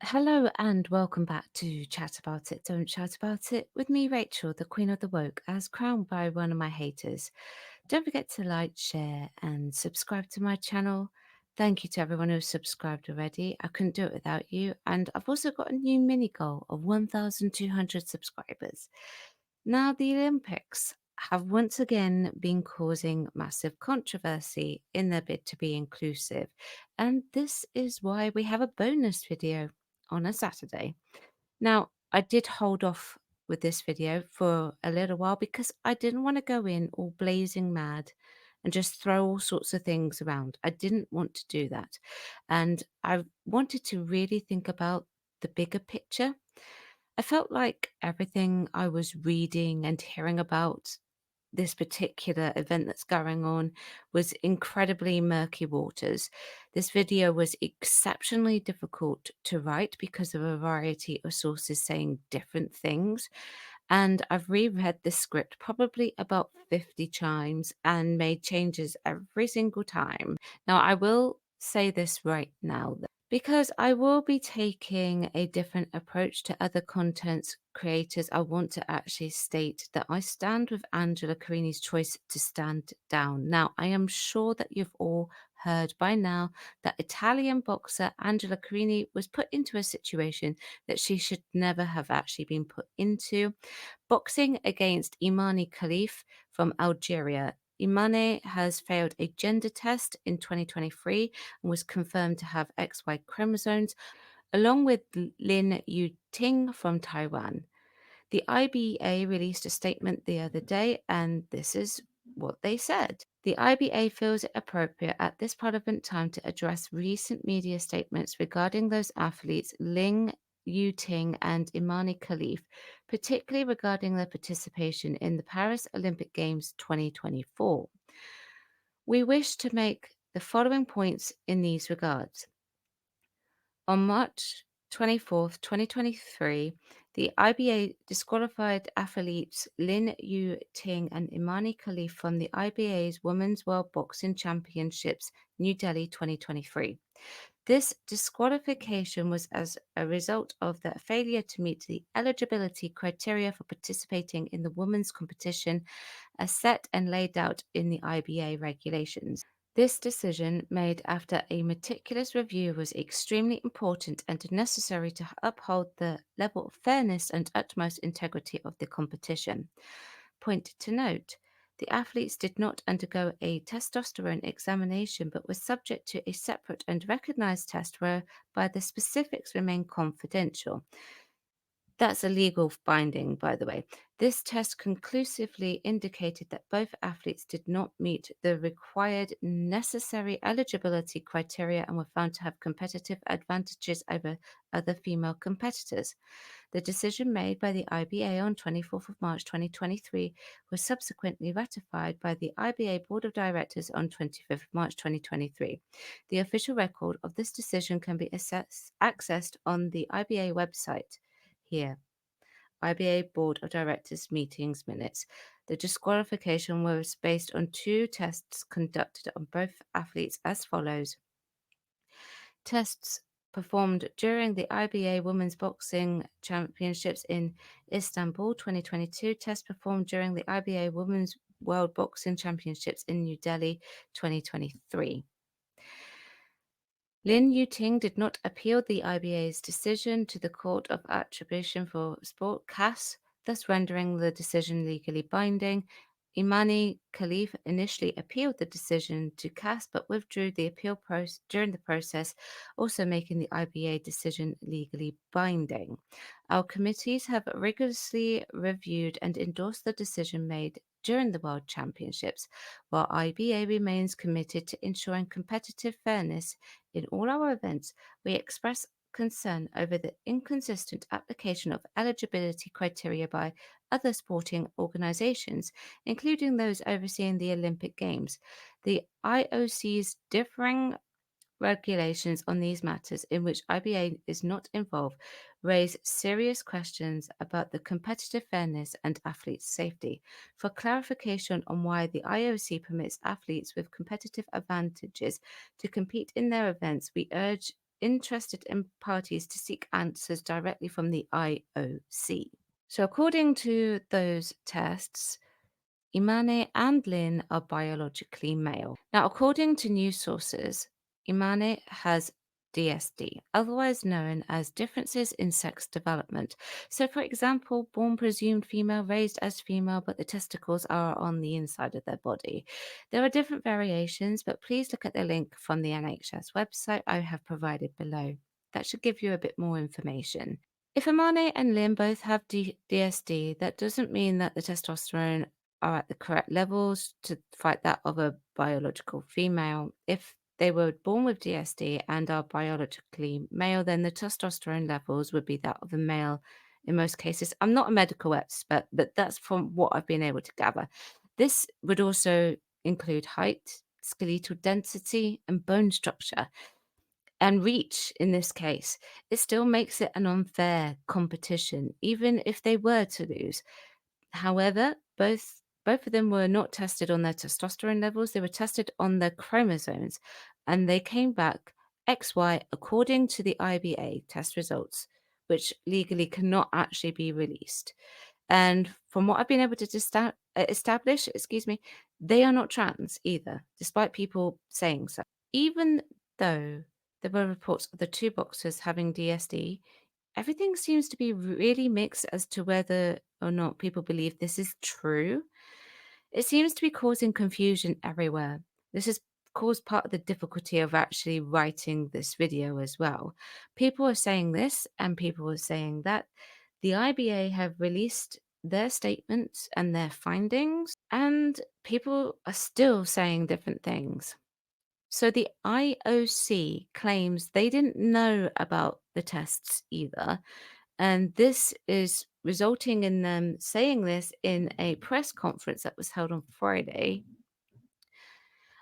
Hello and welcome back to Chat About It, Don't Chat About It with me, Rachel, the Queen of the Woke, as crowned by one of my haters. Don't forget to like, share, and subscribe to my channel. Thank you to everyone who's subscribed already. I couldn't do it without you. And I've also got a new mini goal of 1,200 subscribers. Now, the Olympics have once again been causing massive controversy in their bid to be inclusive. And this is why we have a bonus video on a Saturday. Now, I did hold off with this video for a little while because I didn't want to go in all blazing mad and just throw all sorts of things around. I didn't want to do that. And I wanted to really think about the bigger picture. I felt like everything I was reading and hearing about this particular event that's going on was incredibly murky waters. This video was exceptionally difficult to write because of a variety of sources saying different things. And I've reread the script probably about 50 times and made changes every single time. Now, I will say this right now, because I will be taking a different approach to other content creators. I want to actually state that I stand with Angela Carini's choice to stand down. Now, I am sure that you've all heard by now that Italian boxer Angela Carini was put into a situation that she should never have actually been put into. Boxing against Imani Khalif from Algeria. Imane has failed a gender test in 2023 and was confirmed to have XY chromosomes, along with Lin yu-ting from Taiwan. The IBA released a statement the other day, and this is what they said. The IBA feels it appropriate at this relevant time to address recent media statements regarding those athletes Ling yu-ting and Imani Khalif, particularly regarding their participation in the Paris Olympic Games 2024. We wish to make the following points in these regards. On March 24th, 2023, the IBA disqualified athletes Lin Yu-ting and Imani Khalif from the IBA's Women's World Boxing Championships New Delhi 2023. This disqualification was as a result of their failure to meet the eligibility criteria for participating in the women's competition as set and laid out in the IBA regulations. This decision, made after a meticulous review, was extremely important and necessary to uphold the level of fairness and utmost integrity of the competition. Point to note: the athletes did not undergo a testosterone examination but were subject to a separate and recognized test whereby the specifics remain confidential. That's a legal binding, by the way. This test conclusively indicated that both athletes did not meet the required necessary eligibility criteria and were found to have competitive advantages over other female competitors. The decision made by the IBA on 24th of March 2023 was subsequently ratified by the IBA Board of Directors on 25th of March 2023. The official record of this decision can be accessed on the IBA website. Here, IBA Board of Directors meetings minutes. The disqualification was based on two tests conducted on both athletes as follows. Tests performed during the IBA Women's Boxing Championships in Istanbul 2022. Tests performed during the IBA Women's World Boxing Championships in New Delhi 2023. Lin yu-ting did not appeal the IBA's decision to the Court of Attribution for Sport (CAS), thus rendering the decision legally binding. Imani Khalif initially appealed the decision to CAS but withdrew the appeal during the process, also making the IBA decision legally binding. Our committees have rigorously reviewed and endorsed the decision made during the World Championships, while IBA remains committed to ensuring competitive fairness in all our events. We express concern over the inconsistent application of eligibility criteria by other sporting organizations, including those overseeing the Olympic Games. The IOC's differing regulations on these matters, in which IBA is not involved, raise serious questions about the competitive fairness and athletes' safety. For clarification on why the IOC permits athletes with competitive advantages to compete in their events, we urge interested in parties to seek answers directly from the IOC. So, according to those tests, Imane and Lin are biologically male. Now, according to news sources, Imane has DSD, otherwise known as differences in sex development. So, for example, born presumed female, raised as female, but the testicles are on the inside of their body. There are different variations, but please look at the link from the NHS website I have provided below. That should give you a bit more information. If Imane and Lin both have DSD, that doesn't mean that the testosterone are at the correct levels to fight that of a biological female. If they were born with DSD and are biologically male, then the testosterone levels would be that of a male in most cases. I'm not a medical expert, but that's from what I've been able to gather. This would also include height, skeletal density, and bone structure. And reach in this case, it still makes it an unfair competition, even if they were to lose. However, both of them were not tested on their testosterone levels. They were tested on their chromosomes, and they came back XY according to the IBA test results, which legally cannot actually be released. And from what I've been able to establish, they are not trans either, despite people saying so. Even though there were reports of the two boxers having DSD, everything seems to be really mixed as to whether or not people believe this is true. It seems to be causing confusion everywhere. This has caused part of the difficulty of actually writing this video as well. People are saying this and people are saying that. The IBA have released their statements and their findings, and people are still saying different things. So the IOC claims they didn't know about the tests either, and this is resulting in them saying this in a press conference that was held on Friday.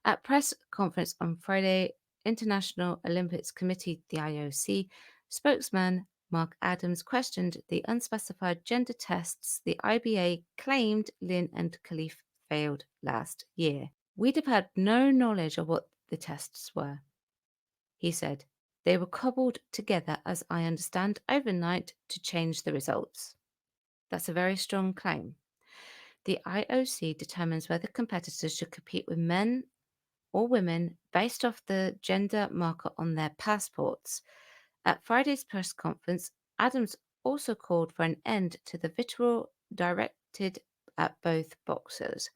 At press conference on Friday, International Olympics Committee, the IOC, spokesman Mark Adams questioned the unspecified gender tests the IBA claimed Lin and Khalif failed last year. We'd have had no knowledge of what the tests were, he said. They were cobbled together, as I understand, overnight to change the results. That's a very strong claim. The IOC determines whether competitors should compete with men or women based off the gender marker on their passports. At Friday's press conference, Adams also called for an end to the vitriol directed at both boxers.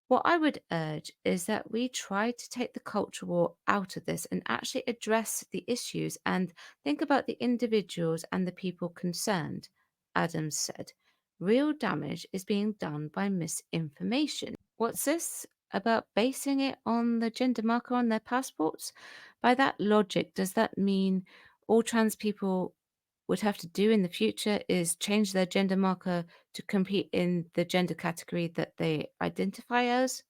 What I would urge is that we try to take the culture war out of this and actually address the issues and think about the individuals and the people concerned, Adams said. Real damage is being done by misinformation. What's this about basing it on the gender marker on their passports? By that logic, does that mean all trans people would have to do in the future is change their gender marker to compete in the gender category that they identify as?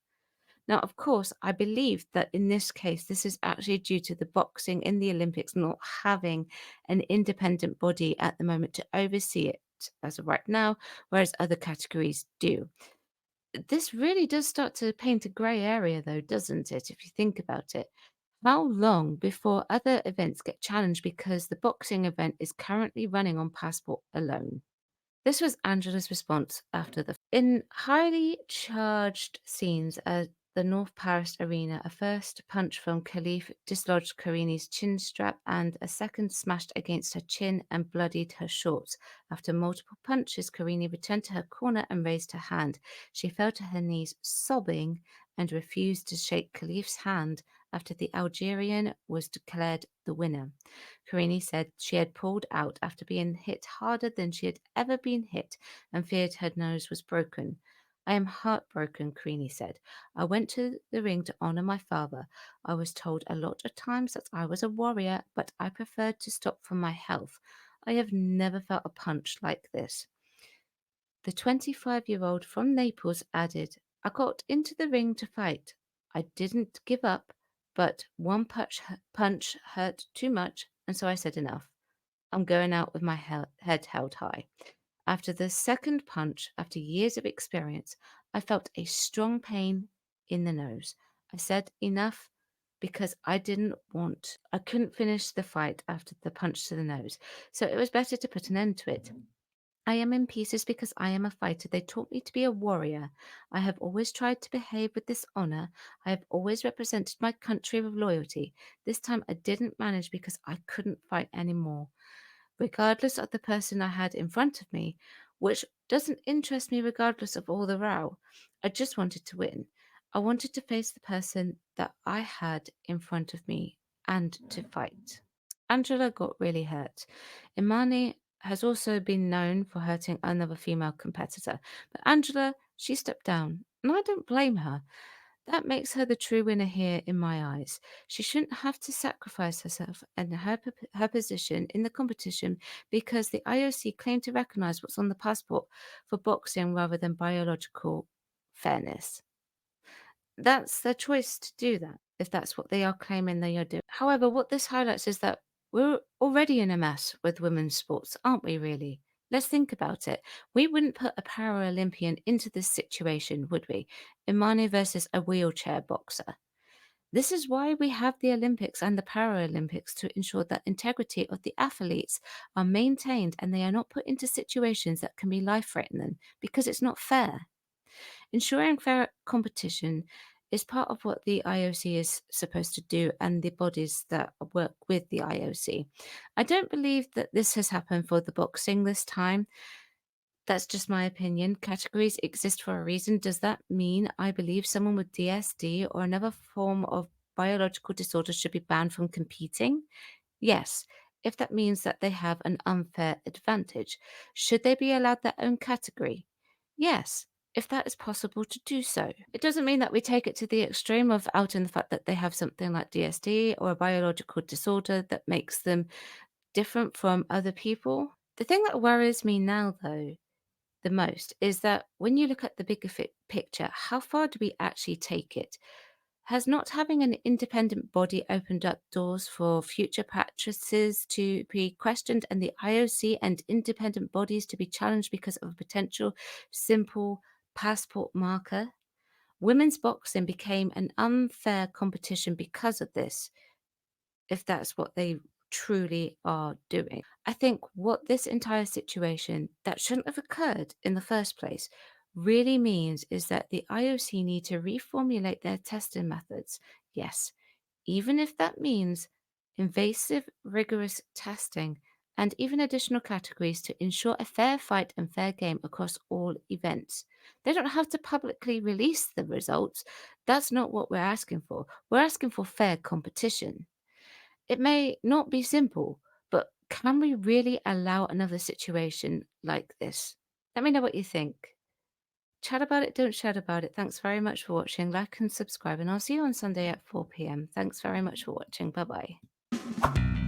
Now, of course, I believe that in this case, this is actually due to the boxing in the Olympics not having an independent body at the moment to oversee it as of right now, whereas other categories do. This really does start to paint a grey area, though, doesn't it, if you think about it? How long before other events get challenged because the boxing event is currently running on passport alone? This was Angela's response after the. In highly charged scenes at the North Paris arena, a first punch from Khalif dislodged Karini's chin strap, and a second smashed against her chin and bloodied her shorts. After multiple punches, Karini returned to her corner and raised her hand. She fell to her knees, sobbing, and refused to shake Khalif's hand after the Algerian was declared the winner. Karini said she had pulled out after being hit harder than she had ever been hit and feared her nose was broken. I am heartbroken, Karini said. I went to the ring to honor my father. I was told a lot of times that I was a warrior, but I preferred to stop for my health. I have never felt a punch like this. The 25-year-old from Naples added, I got into the ring to fight. I didn't give up, but one punch hurt too much, and so I said enough. I'm going out with my head held high. After the second punch, after years of experience, I felt a strong pain in the nose. I said enough, because I couldn't finish the fight after the punch to the nose. So it was better to put an end to it. I am in pieces because I am a fighter. They taught me to be a warrior. I have always tried to behave with this honor. I have always represented my country with loyalty. This time I didn't manage because I couldn't fight anymore, regardless of the person I had in front of me, which doesn't interest me regardless of all the row. I just wanted to win. I wanted to face the person that I had in front of me and to fight. Angela got really hurt. Imani has also been known for hurting another female competitor, but Angela, she stepped down, and I don't blame her. That makes her the true winner here in my eyes. She shouldn't have to sacrifice herself and her position in the competition because the IOC claimed to recognize what's on the passport for boxing rather than biological fairness. That's their choice to do that, if that's what they are claiming they are doing. However, what this highlights is that we're already in a mess with women's sports, aren't we, really? Let's think about it. We wouldn't put a Paralympian into this situation, would we? Imani versus a wheelchair boxer. This is why we have the Olympics and the Paralympics, to ensure that integrity of the athletes are maintained and they are not put into situations that can be life-threatening, because it's not fair. Ensuring fair competition is part of what the IOC is supposed to do and the bodies that work with the IOC. I don't believe that this has happened for the boxing this time. That's just my opinion. Categories exist for a reason. Does that mean I believe someone with DSD or another form of biological disorder should be banned from competing? Yes, if that means that they have an unfair advantage. Should they be allowed their own category? Yes, if that is possible to do so. It doesn't mean that we take it to the extreme of outing the fact that they have something like DSD or a biological disorder that makes them different from other people. The thing that worries me now, though, the most is that when you look at the bigger picture, how far do we actually take it? Has not having an independent body opened up doors for future practices to be questioned and the IOC and independent bodies to be challenged because of a potential simple passport marker? Women's boxing became an unfair competition because of this, if that's what they truly are doing. I think what this entire situation that shouldn't have occurred in the first place really means is that the IOC need to reformulate their testing methods. Yes, even if that means invasive, rigorous testing and even additional categories to ensure a fair fight and fair game across all events. They don't have to publicly release the results. That's not what we're asking for. We're asking for fair competition. It may not be simple, but can we really allow another situation like this? Let me know what you think. Chat about it, don't chat about it. Thanks very much for watching. Like and subscribe, and I'll see you on Sunday at 4 p.m. Thanks very much for watching. Bye bye.